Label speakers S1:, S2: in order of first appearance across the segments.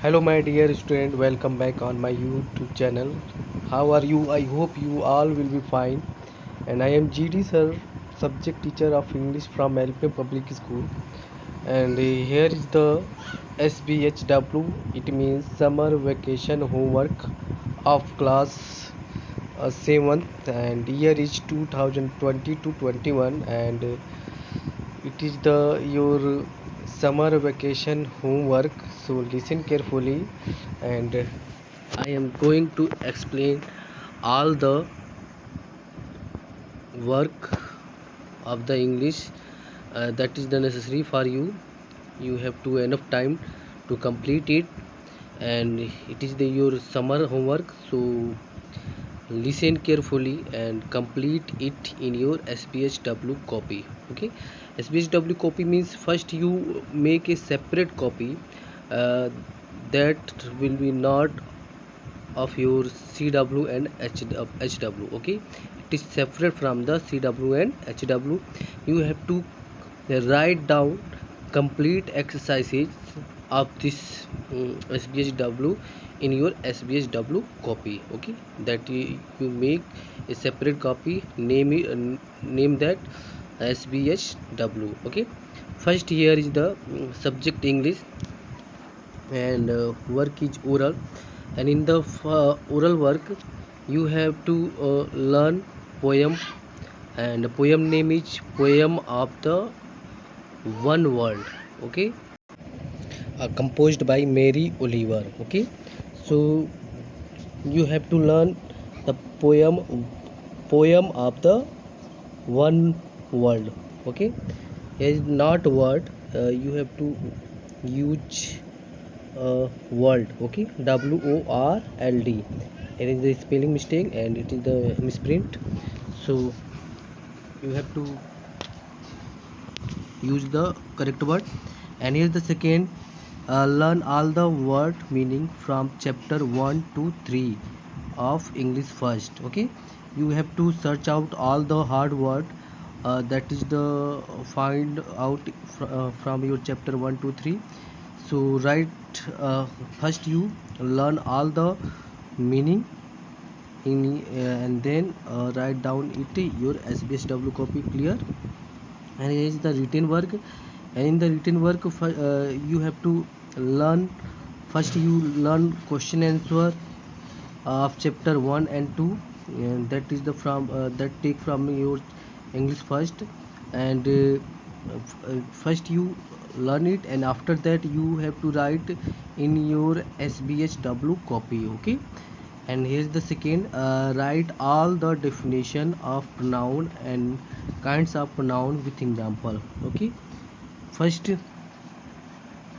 S1: Hello my dear student, welcome back on my YouTube channel. How are you? I hope you all will be fine. And I am GD sir, subject teacher of English from LP Public School. And here is the SBHW. It means summer vacation homework of class 7th, and year is 2020 to 21, and it is the your summer vacation homework. So listen carefully, and I am going to explain all the work of the English that is the necessary for you. You have to enough time to complete it, and it is the your summer homework. So listen carefully and complete it in your SPHW copy. Okay, SPHW copy means first you make a separate copy uh, that will be not of your CW and HW. Okay, it is separate from the CW and HW. You have to write down complete exercises of this SBHW in your SBHW copy. Okay, that you make a separate copy, name that SBHW. Okay, first here is the subject English, and work is oral, and in the oral work you have to learn poem, and the poem name is Poem of the One World. Okay, composed by Mary Oliver. Okay, so you have to learn the poem of the one world. Okay, here is not word, you have to use world. Okay, WORLD. It is the spelling mistake and it is the misprint, so you have to use the correct word. And here is the second, learn all the word meaning from chapter 1 to 3 of English first. Okay, you have to search out all the hard word, that is the find out from your chapter 1 to 3. So write, first you learn all the meaning in, and then write down it your SBSW copy. Clear? And here is the written work, and in the written work you have to learn, first you learn question answer of chapter 1 and 2, and that is the from that take from your English first. And first you learn it, and after that you have to write in your SBHW copy. Okay, and here's the second, write all the definition of pronoun and kinds of pronoun with example. Okay, first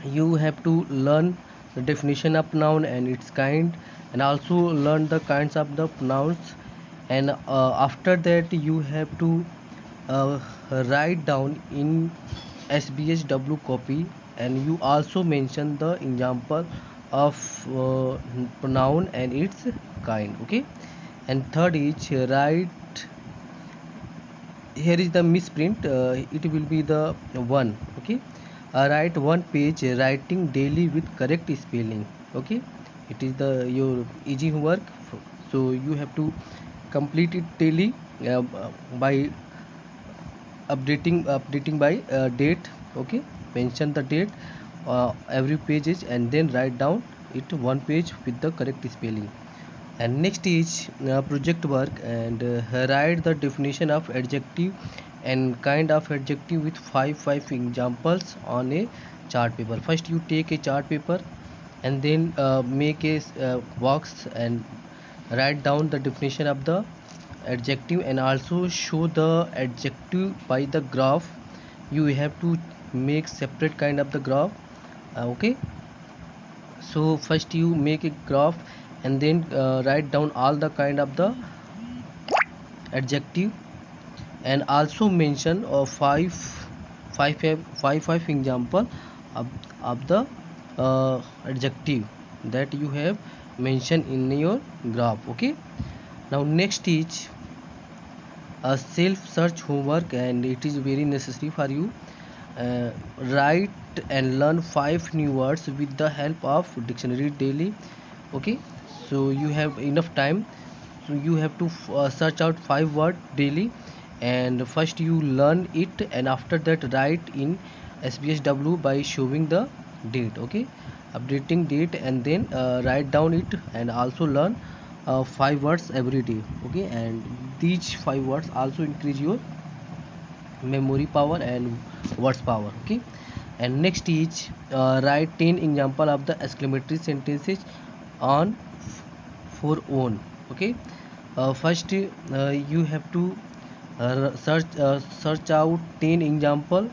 S1: you have to learn the definition of noun and its kind, and also learn the kinds of the pronouns. And after that you have to uh, write down in SBHW copy, and you also mention the example of pronoun and its kind. Okay, and third is write, here is the misprint, it will be the one. Okay, write one page writing daily with correct spelling. Okay, it is the your easy work. So you have to complete it daily, by updating by date. Okay, mention the date every pages, and then write down it one page with the correct spelling. And next is project work, and write the definition of adjective and kind of adjective with five examples on a chart paper. First you take a chart paper, and then make a box and write down the definition of the adjective, and also show the adjective by the graph. You have to make separate kind of the graph. Okay, so first you make a graph, and then write down all the kind of the adjective, and also mention five example of the adjective that you have mentioned in your graph. Okay, now next is a self search homework, and it is very necessary for you. Write and learn 5 new words with the help of dictionary daily. Okay, so you have enough time, so you have to search out 5 words daily, and first you learn it, and after that write in SPSW by showing the date. Okay, updating date, and then write down it, and also learn 5 words every day. Okay, and these 5 words also increase your memory power and words power. Okay, and next is write 10 example of the exclamatory sentences on for own. Okay, first you have to search out 10 example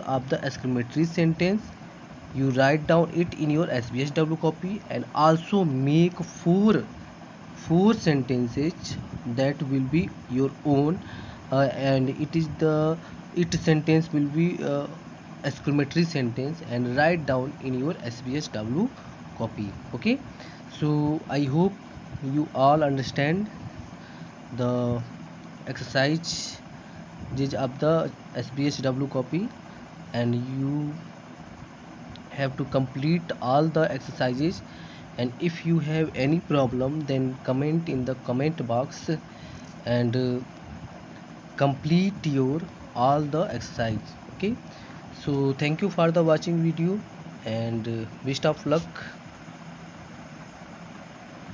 S1: of the exclamatory sentence. You write down it in your SBSW copy, and also make four sentences that will be your own, and it sentence will be exclamatory sentence, and write down in your SBSW copy. Okay, so I hope you all understand the exercise of the SBSW copy, and you have to complete all the exercises. And if you have any problem, then comment in the comment box, and complete your all the exercise. Okay, so thank you for the watching video, and best of luck.